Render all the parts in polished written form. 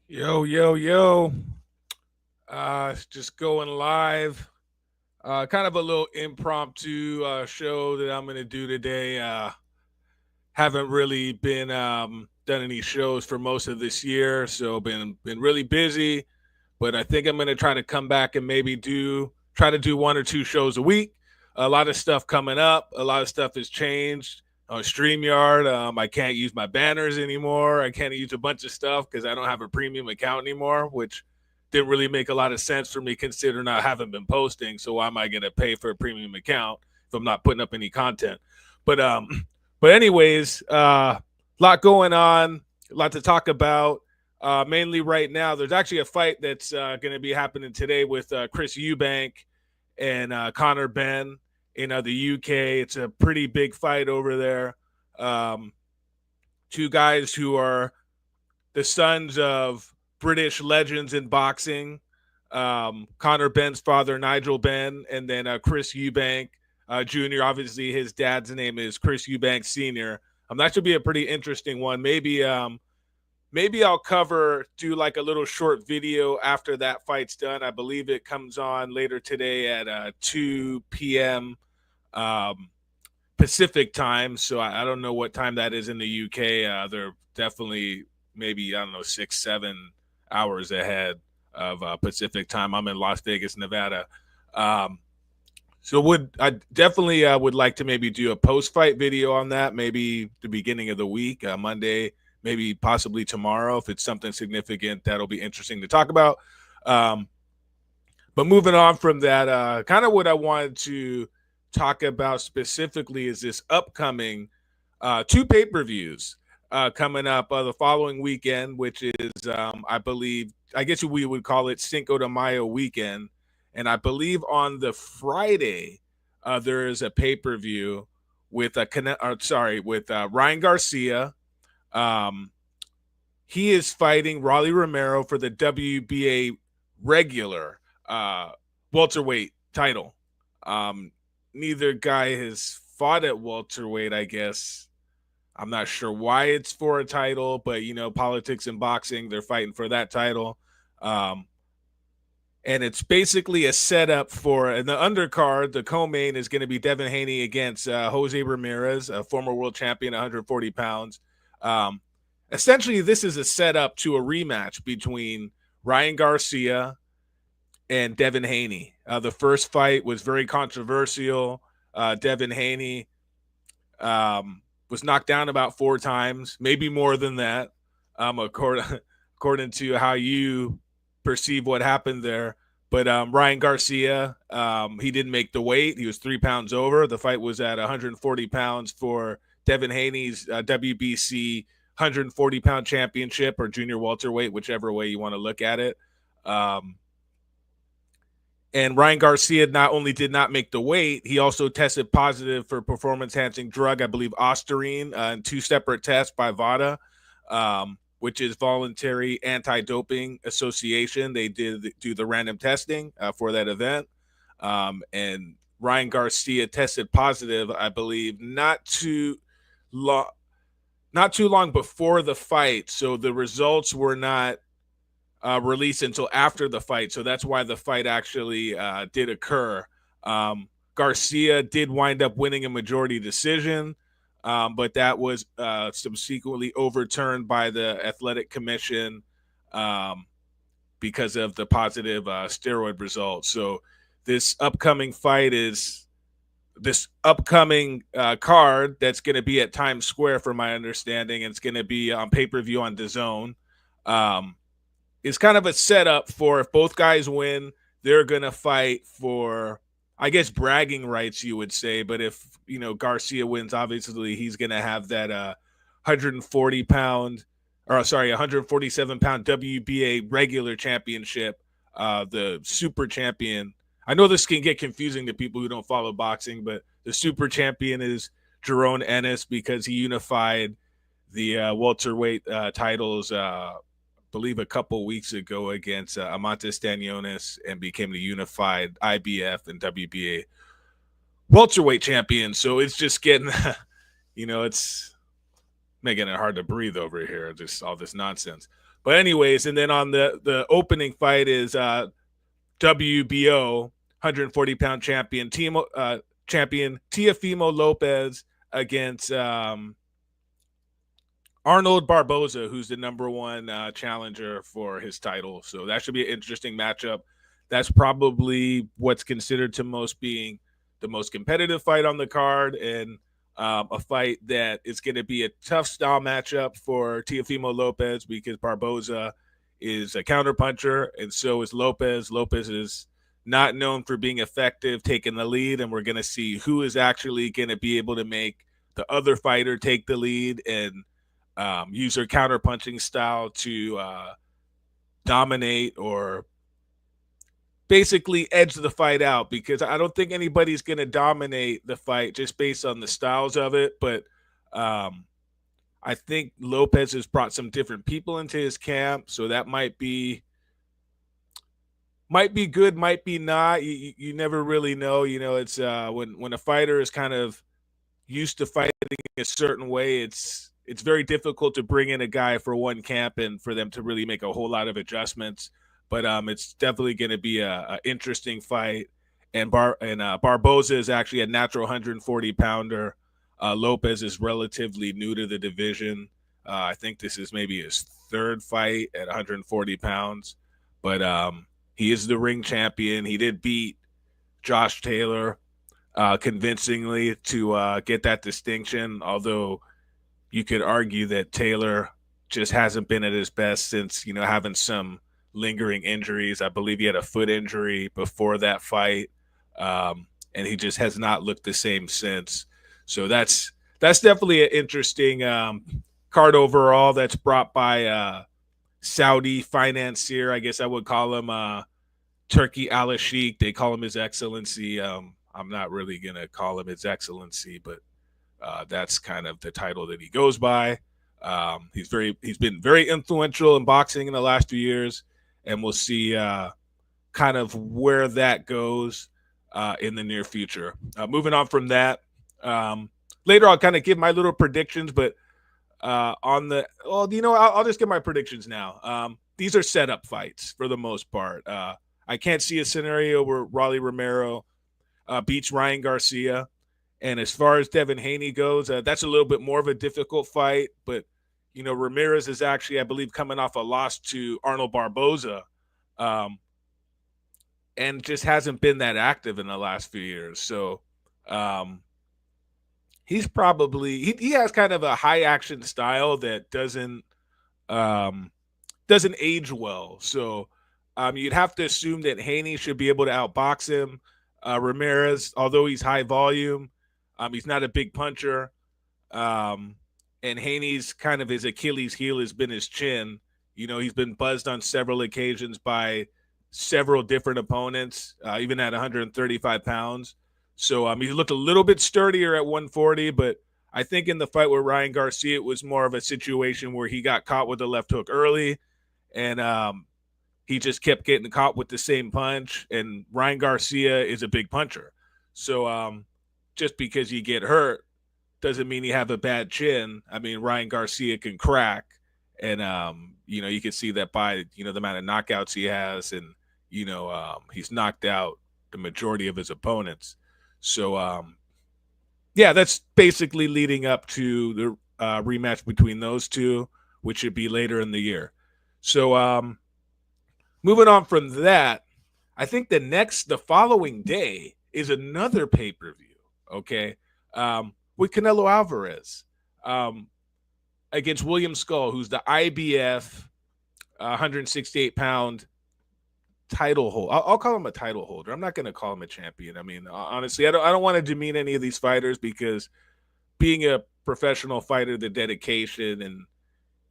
Yo, yo, yo. Just going live. Kind of a little impromptu show that I'm going to do today. Haven't really been done any shows for most of this year, so been really busy. But I think I'm going to try to come back and maybe try to do one or two shows a week. A lot of stuff coming up. A lot of stuff has changed on StreamYard. I can't use my banners anymore. I can't use a bunch of stuff because I don't have a premium account anymore, which didn't really make a lot of sense for me considering I haven't been posting. So why am I going to pay for a premium account if I'm not putting up any content? But but anyways, a lot going on, a lot to talk about. Mainly right now, there's actually a fight that's going to be happening today with Chris Eubank and Connor Ben in the UK. It's a pretty big fight over there. Um, Two guys who are the sons of British legends in boxing. Connor Ben's father, Nigel Ben, and then Chris Eubank Jr. Obviously, his dad's name is Chris Eubank Sr. That should be a pretty interesting one. Maybe I'll do like a little short video after that fight's done. I believe it comes on later today at 2 p.m. Um, Pacific time. So I don't know what time that is in the UK. They're definitely maybe, I don't know, 6, 7 hours ahead of Pacific time. I'm in Las Vegas, Nevada. Um, so I definitely would like to maybe do a post fight video on that, maybe the beginning of the week, Monday, maybe possibly tomorrow if it's something significant that'll be interesting to talk about. Um, but moving on from that, kind of what I wanted to talk about specifically is this upcoming two pay-per-views coming up the following weekend, which is, I believe, I guess we would call it Cinco de Mayo weekend. And I believe on the Friday, there is a pay-per-view with Ryan Garcia. He is fighting Rolly Romero for the WBA regular welterweight title. Neither guy has fought at welterweight, I guess. I'm not sure why it's for a title, but politics and boxing, they're fighting for that title. And it's basically a setup for in the undercard. The co-main is going to be Devin Haney against Jose Ramirez, a former world champion, 140 pounds. Essentially, this is a setup to a rematch between Ryan Garcia and Devin Haney. The first fight was very controversial. Devin Haney was knocked down about 4 times, maybe more than that, according to how you perceive what happened there. But Ryan Garcia, he didn't make the weight. He was 3 pounds over. The fight was at 140 pounds for Devin Haney's WBC 140-pound championship or junior welterweight, whichever way you want to look at it. And Ryan Garcia not only did not make the weight, he also tested positive for performance-enhancing drug, I believe Ostarine, in 2 separate tests by VADA, which is Voluntary Anti-Doping Association. They did do the random testing for that event. And Ryan Garcia tested positive, I believe, not too long before the fight. So the results were not released until after the fight. So that's why the fight actually did occur. Garcia did wind up winning a majority decision, but that was subsequently overturned by the Athletic Commission because of the positive steroid results. So this upcoming card that's going to be at Times Square, from my understanding, and it's going to be on pay-per-view on DAZN. Is kind of a setup for if both guys win, they're going to fight for, I guess, bragging rights, you would say. But if, Garcia wins, obviously he's going to have that 147-pound WBA regular championship, the super champion. I know this can get confusing to people who don't follow boxing, but the super champion is Jerome Ennis because he unified the welterweight titles believe a couple weeks ago against Amantes Stanionis and became the unified IBF and WBA welterweight champion. So it's just getting, it's making it hard to breathe over here, just all this nonsense. But anyways, and then on the opening fight is WBO 140-pound champion Teofimo Lopez against Arnold Barboza, who's the number one challenger for his title. So that should be an interesting matchup. That's probably what's considered to most being the most competitive fight on the card, and a fight that is going to be a tough style matchup for Teofimo Lopez because Barboza is a counterpuncher, and so is Lopez. Lopez is not known for being effective taking the lead, and we're going to see who is actually going to be able to make the other fighter take the lead and use their counterpunching style to dominate or basically edge the fight out, because I don't think anybody's going to dominate the fight just based on the styles of it. But I think Lopez has brought some different people into his camp, so that might be good, might be not. You never really know. You know, it's when a fighter is kind of used to fighting a certain way, it's very difficult to bring in a guy for one camp and for them to really make a whole lot of adjustments. But it's definitely going to be a interesting fight. And Barboza is actually a natural 140-pounder. Lopez is relatively new to the division. I think this is maybe his third fight at 140 pounds. But he is the ring champion. He did beat Josh Taylor convincingly to get that distinction, although you could argue that Taylor just hasn't been at his best since, having some lingering injuries. I believe he had a foot injury before that fight, and he just has not looked the same since. So that's definitely an interesting card overall. That's brought by Saudi financier, I guess I would call him Turki Al-Sheikh. They call him His Excellency. I'm not really gonna call him His Excellency, but that's kind of the title that he goes by. He's been very influential in boxing in the last few years, and we'll see kind of where that goes in the near future. Moving on from that, later I'll kind of give my little predictions, but I'll just give my predictions now. These are setup fights for the most part. I can't see a scenario where Rolly Romero beats Ryan Garcia. And as far as Devin Haney goes, that's a little bit more of a difficult fight. But, Ramirez is actually, I believe, coming off a loss to Arnold Barboza, and just hasn't been that active in the last few years. So he's probably he has kind of a high action style that doesn't age well. So you'd have to assume that Haney should be able to outbox him. Ramirez, although he's high volume, he's not a big puncher. And Haney's kind of his Achilles heel has been his chin. He's been buzzed on several occasions by several different opponents, even at 135 pounds. So he looked a little bit sturdier at 140, but I think in the fight with Ryan Garcia, it was more of a situation where he got caught with the left hook early, and he just kept getting caught with the same punch. And Ryan Garcia is a big puncher. So just because you get hurt doesn't mean you have a bad chin. I mean, Ryan Garcia can crack, and you can see that by the amount of knockouts he has, and he's knocked out the majority of his opponents. So that's basically leading up to the rematch between those two, which should be later in the year. So moving on from that, I think the following day is another pay-per-view, okay, with Canelo Alvarez against William Skull, who's the IBF 168-pound title holder. I'll call him a title holder. I'm not going to call him a champion. I mean, honestly, I don't want to demean any of these fighters, because being a professional fighter, the dedication and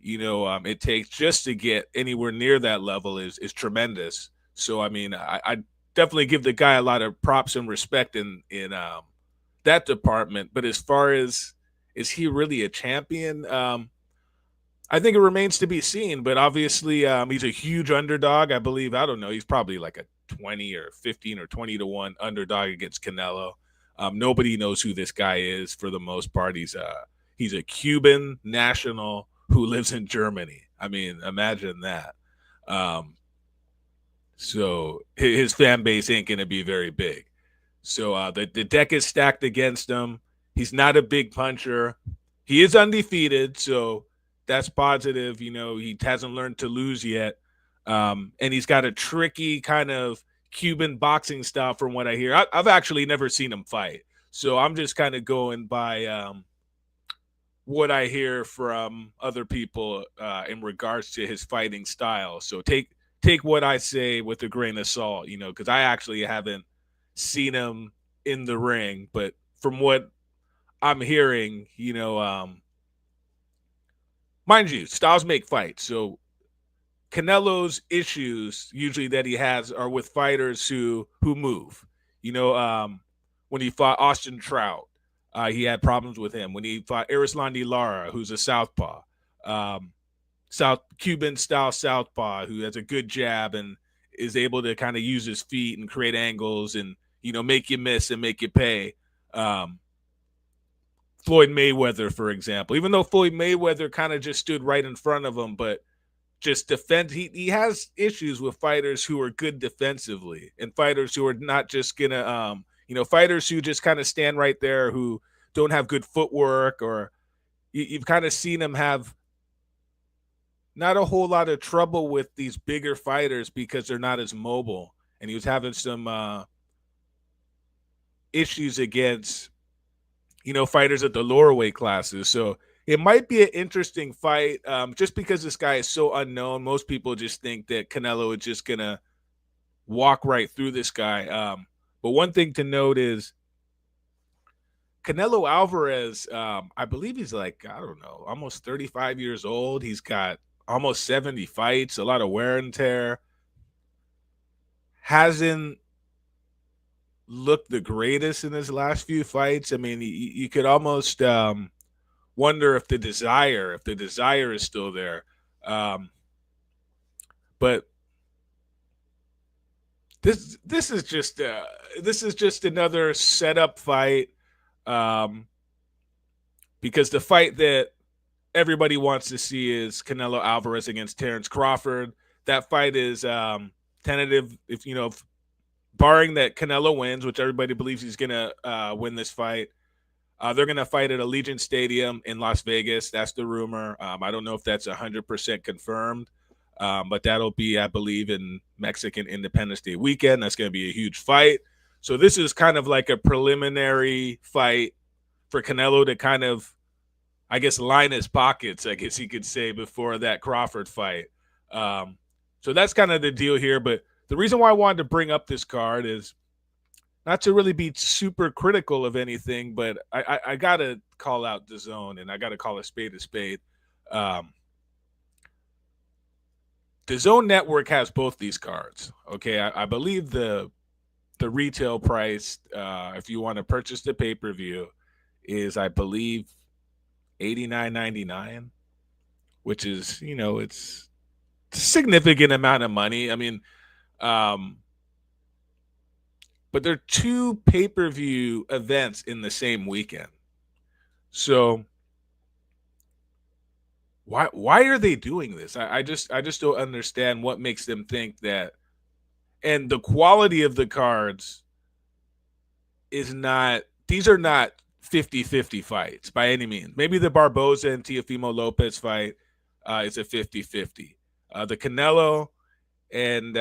it takes just to get anywhere near that level is tremendous. So I mean, I definitely give the guy a lot of props and respect in that department. But as far as, is he really a champion? I think it remains to be seen, but obviously he's a huge underdog. I believe, I don't know, he's probably like a 20 or 15 or 20 to 1 underdog against Canelo. Nobody knows who this guy is for the most part. He's a Cuban national who lives in Germany. I mean, imagine that. Um, so his fan base ain't going to be very big. So the deck is stacked against him. He's not a big puncher. He is undefeated, so that's positive. You know, he hasn't learned to lose yet. And he's got a tricky kind of Cuban boxing style from what I hear. I've actually never seen him fight. So I'm just kind of going by what I hear from other people in regards to his fighting style. So take what I say with a grain of salt, you know, because I actually haven't seen him in the ring, but from what I'm hearing, you know, mind you, styles make fights. So Canelo's issues usually that he has are with fighters who move. You know, when he fought Austin Trout, he had problems with him. When he fought Arislandi Lara, who's a southpaw, South Cuban style southpaw, who has a good jab and is able to kind of use his feet and create angles and, you know, make you miss and make you pay. Floyd Mayweather, for example, even though Floyd Mayweather kind of just stood right in front of him, but just defend. He has issues with fighters who are good defensively and fighters who are not just gonna, you know, fighters who just kind of stand right there, who don't have good footwork, or you've kind of seen him have not a whole lot of trouble with these bigger fighters because they're not as mobile. And he was having some issues against, you know, fighters at the lower weight classes. So it might be an interesting fight just because this guy is so unknown. Most people just think that Canelo is just going to walk right through this guy. But one thing to note is Canelo Alvarez, I believe he's like, I don't know, almost 35 years old. He's got almost 70 fights, a lot of wear and tear. Hasn't looked the greatest in his last few fights. I mean, you could almost wonder if the desire is still there. But this is just another setup fight, because the fight that everybody wants to see is Canelo Alvarez against Terrence Crawford. That fight is tentative. If you know, barring that Canelo wins, which everybody believes he's gonna win this fight. They're going to fight at Allegiant Stadium in Las Vegas. That's the rumor. I don't know if that's 100% confirmed, but that'll be, I believe, in Mexican Independence Day weekend. That's going to be a huge fight. So this is kind of like a preliminary fight for Canelo to kind of, I guess, line his pockets, I guess you could say, before that Crawford fight. So that's kind of the deal here. But the reason why I wanted to bring up this card is not to really be super critical of anything, but I got to call out DAZN, and I got to call a spade a spade. DAZN Network has both these cards. Okay, I believe the retail price, if you want to purchase the pay-per-view, is, I believe, $89.99, which is, you know, it's a significant amount of money. I mean, but they're two pay-per-view events in the same weekend. So why are they doing this? I just don't understand what makes them think that. And the quality of the cards is not, these are not 50-50 fights by any means. Maybe the Barboza and Teofimo Lopez fight is a 50-50. The Canelo and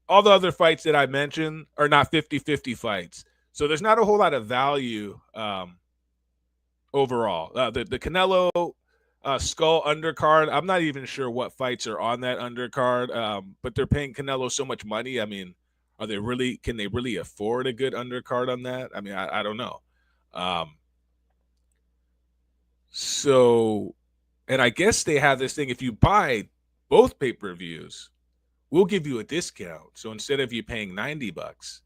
all the other fights that I mentioned are not 50-50 fights. So there's not a whole lot of value overall. The Canelo Skull undercard, I'm not even sure what fights are on that undercard, but they're paying Canelo so much money. I mean, can they really afford a good undercard on that? I mean, I don't know. So, and I guess they have this thing, if you buy both pay-per-views, we'll give you a discount. So instead of you paying $90,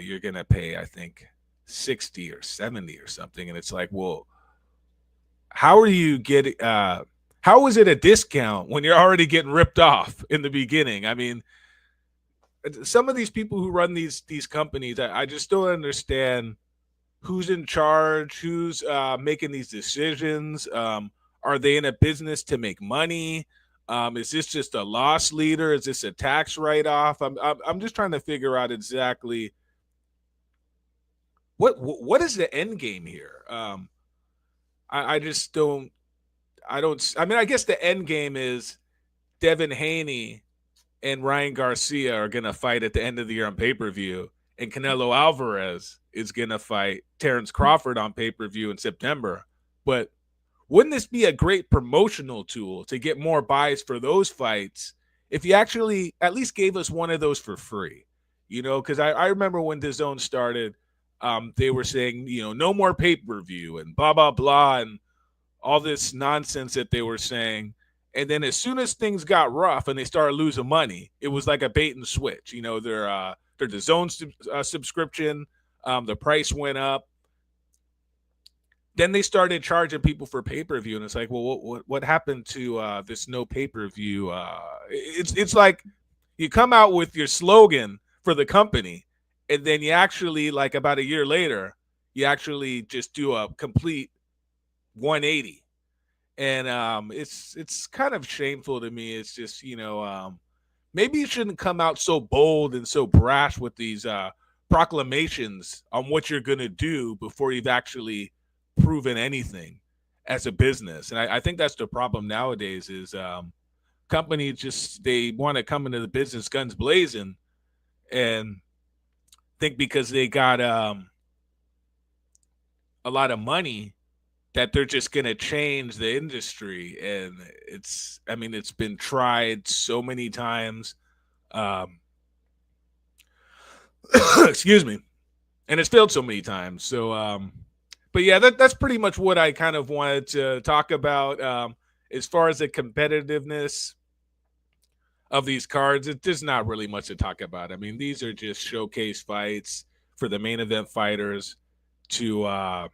you're going to pay, I think, 60 or 70 or something. And it's like, well, how are you getting, how is it a discount when you're already getting ripped off in the beginning? I mean, some of these people who run these companies, I just don't understand who's in charge, who's making these decisions. Are they in a business to make money? Is this just a loss leader? Is this a tax write-off? I'm just trying to figure out exactly what is the end game here. I just don't. I don't. I mean, I guess the end game is Devin Haney and Ryan Garcia are gonna fight at the end of the year on pay-per-view, and Canelo Alvarez is gonna fight Terrence Crawford on pay-per-view in September. But wouldn't this be a great promotional tool to get more buys for those fights if you actually at least gave us one of those for free? You know, because I remember when DAZN started, they were saying, you know, no more pay-per-view and blah, blah, blah, and all this nonsense that they were saying. And then as soon as things got rough and they started losing money, it was like a bait and switch. You know, their DAZN subscription, the price went up. Then they started charging people for pay-per-view, and it's like, well, what happened to this no pay-per-view? It's like you come out with your slogan for the company, and then you actually, like about a year later, you actually just do a complete 180, and it's kind of shameful to me. It's just, you know, maybe you shouldn't come out so bold and so brash with these proclamations on what you're gonna do before you've actually proven anything as a business. And I think that's the problem nowadays is companies just, they want to come into the business guns blazing and think because they got a lot of money that they're just going to change the industry. And it's, I mean, it's been tried so many times. Excuse me. And it's failed so many times. So, but yeah, that's pretty much what I kind of wanted to talk about. As far as the competitiveness of these cards, there's not really much to talk about. I mean, these are just showcase fights for the main event fighters to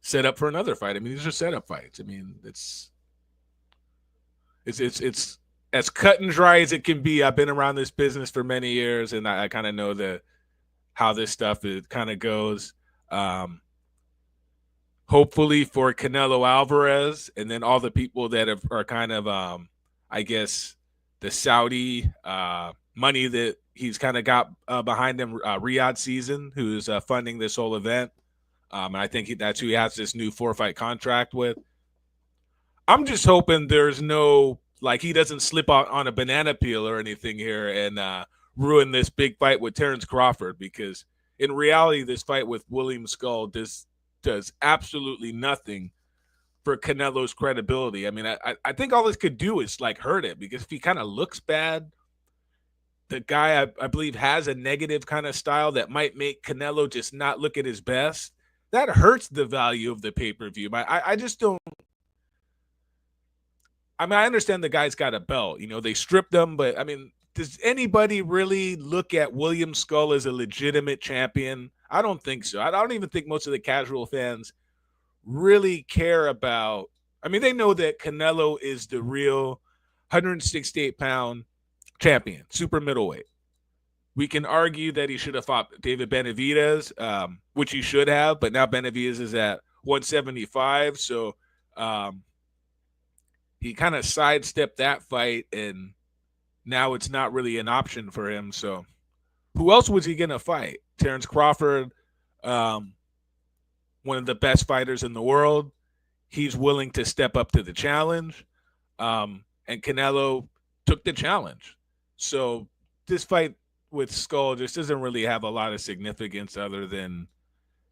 set up for another fight. I mean, these are setup fights. I mean, it's as cut and dry as it can be. I've been around this business for many years, and I kind of know how this stuff it kind of goes. Hopefully for Canelo Alvarez and then all the people that are kind of, I guess, the Saudi money that he's kind of got behind him, Riyadh Season, who's funding this whole event. And I think that's who he has this new 4-fight contract with. I'm just hoping there's no, like, he doesn't slip out on a banana peel or anything here and ruin this big fight with Terrence Crawford, because in reality, this fight with William Skull does absolutely nothing for Canelo's credibility. I mean, I think all this could do is like hurt it, because if he kind of looks bad, the guy I believe has a negative kind of style that might make Canelo just not look at his best. That hurts the value of the pay-per-view. I just don't. I mean, I understand the guy's got a belt. You know, they stripped him, but I mean, does anybody really look at William Skull as a legitimate champion? I don't think so. I don't even think most of the casual fans really care about. I mean, they know that Canelo is the real 168-pound champion, super middleweight. We can argue that he should have fought David Benavidez, which he should have, but now Benavidez is at 175, so he kind of sidestepped that fight, and now it's not really an option for him. So who else was he going to fight? Terrence Crawford, one of the best fighters in the world. He's willing to step up to the challenge. And Canelo took the challenge. So this fight with Skull just doesn't really have a lot of significance other than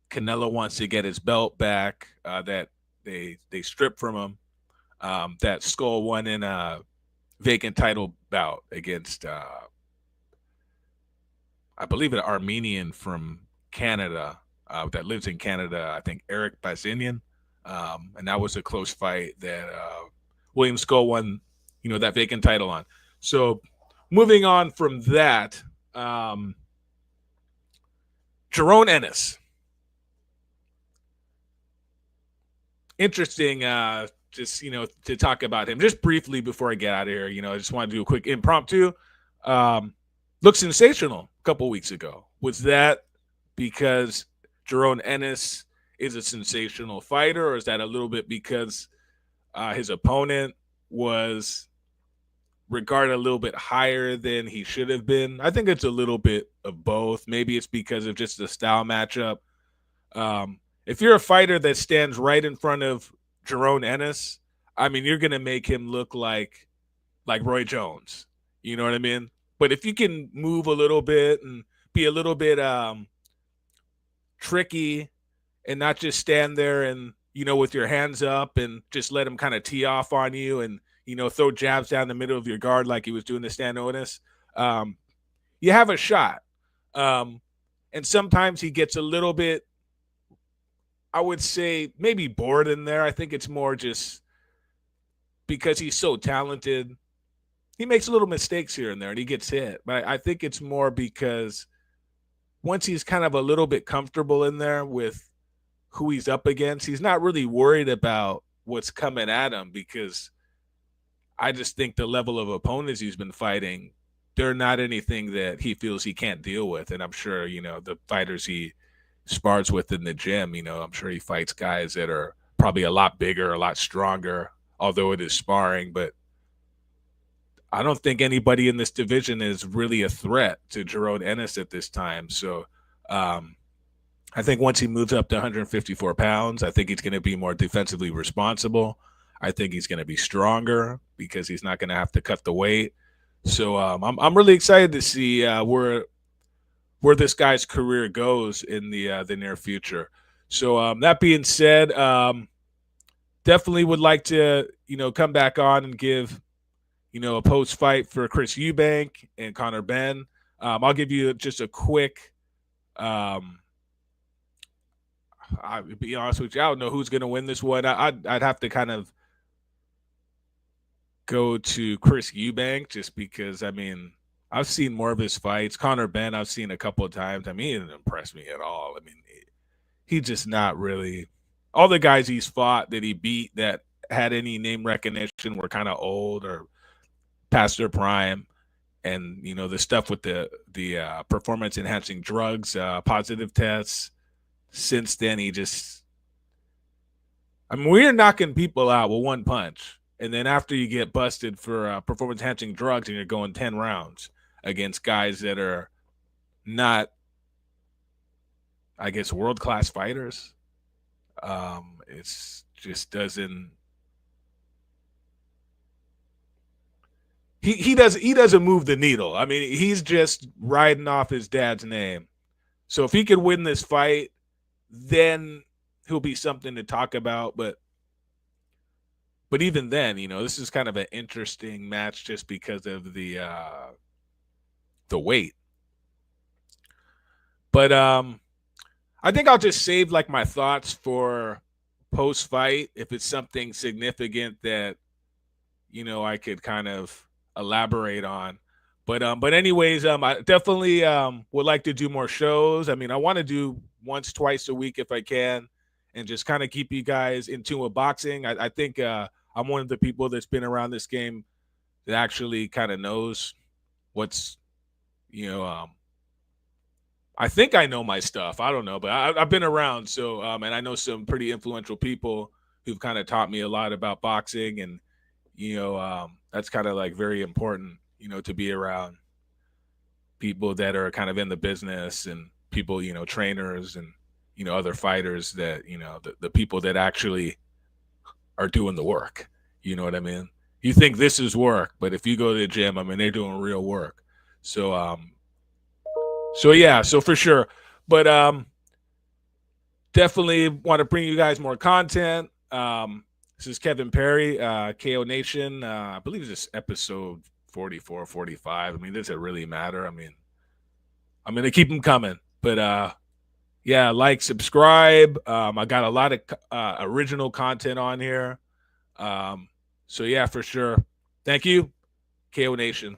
Canelo wants to get his belt back that they stripped from him. That Skull won in a vacant title bout against, I believe, an Armenian from Canada that lives in Canada. I think Eric Bazinian, and that was a close fight that William Skull won, that vacant title on. So moving on from that, Jerome Ennis. Interesting, just, to talk about him just briefly before I get out of here. I just want to do a quick impromptu. Looked sensational a couple weeks ago. Was that because Jerome Ennis is a sensational fighter, or is that a little bit because his opponent was regarded a little bit higher than he should have been? I think it's a little bit of both. Maybe it's because of just the style matchup. If you're a fighter that stands right in front of Jerome Ennis, I mean, you're going to make him look like Roy Jones. You know what I mean? But if you can move a little bit and be a little bit tricky and not just stand there and, with your hands up and just let him kind of tee off on you and, throw jabs down the middle of your guard like he was doing to Stan Otis, you have a shot. And sometimes he gets a little bit, I would say, maybe bored in there. I think it's more just because he's so talented. He makes little mistakes here and there and he gets hit. But I think it's more because once he's kind of a little bit comfortable in there with who he's up against, he's not really worried about what's coming at him, because I just think the level of opponents he's been fighting, they're not anything that he feels he can't deal with. And I'm sure, the fighters he spars with in the gym, I'm sure he fights guys that are probably a lot bigger, a lot stronger, although it is sparring. But I don't think anybody in this division is really a threat to Jerome Ennis at this time. So I think once he moves up to 154 pounds, I think he's going to be more defensively responsible. I think he's going to be stronger because he's not going to have to cut the weight. So I'm really excited to see where this guy's career goes in the near future. So that being said, definitely would like to come back on and give a post fight for Chris Eubank and Conor Benn. I'll give you just a quick. I'll be honest with you, I don't know who's going to win this one. I'd have to kind of go to Chris Eubank just because, I mean, I've seen more of his fights. Conor Benn, I've seen a couple of times. I mean, he didn't impress me at all. I mean, he just not really. All the guys he's fought that he beat that had any name recognition were kind of old or past their prime. And, the stuff with the performance-enhancing drugs, positive tests, since then he just – I mean, we're knocking people out with one punch. And then after you get busted for performance-enhancing drugs and you're going 10 rounds against guys that are not, I guess, world-class fighters, it's just doesn't – he doesn't move the needle. I mean, he's just riding off his dad's name. So if he could win this fight, then he'll be something to talk about. But even then, this is kind of an interesting match just because of the weight. But I think I'll just save like my thoughts for post-fight if it's something significant that I could kind of elaborate on. But anyways, I definitely would like to do more shows. I mean, I want to do once, twice a week if I can, and just kind of keep you guys in tune with boxing. I think I'm one of the people that's been around this game that actually kind of knows what's, I think I know my stuff. I don't know, but I've been around. So, and I know some pretty influential people who've kind of taught me a lot about boxing, and, that's kind of like very important, to be around people that are kind of in the business and people, trainers and, other fighters that, the people that actually are doing the work. You know what I mean? You think this is work, but if you go to the gym, I mean, they're doing real work. So, so for sure. But definitely want to bring you guys more content. This is Kevin Perry, KO Nation. I believe this is episode 44, 45. I mean, does it really matter? I mean, I'm going to keep them coming. But, like, subscribe. I got a lot of original content on here. So, for sure. Thank you, KO Nation.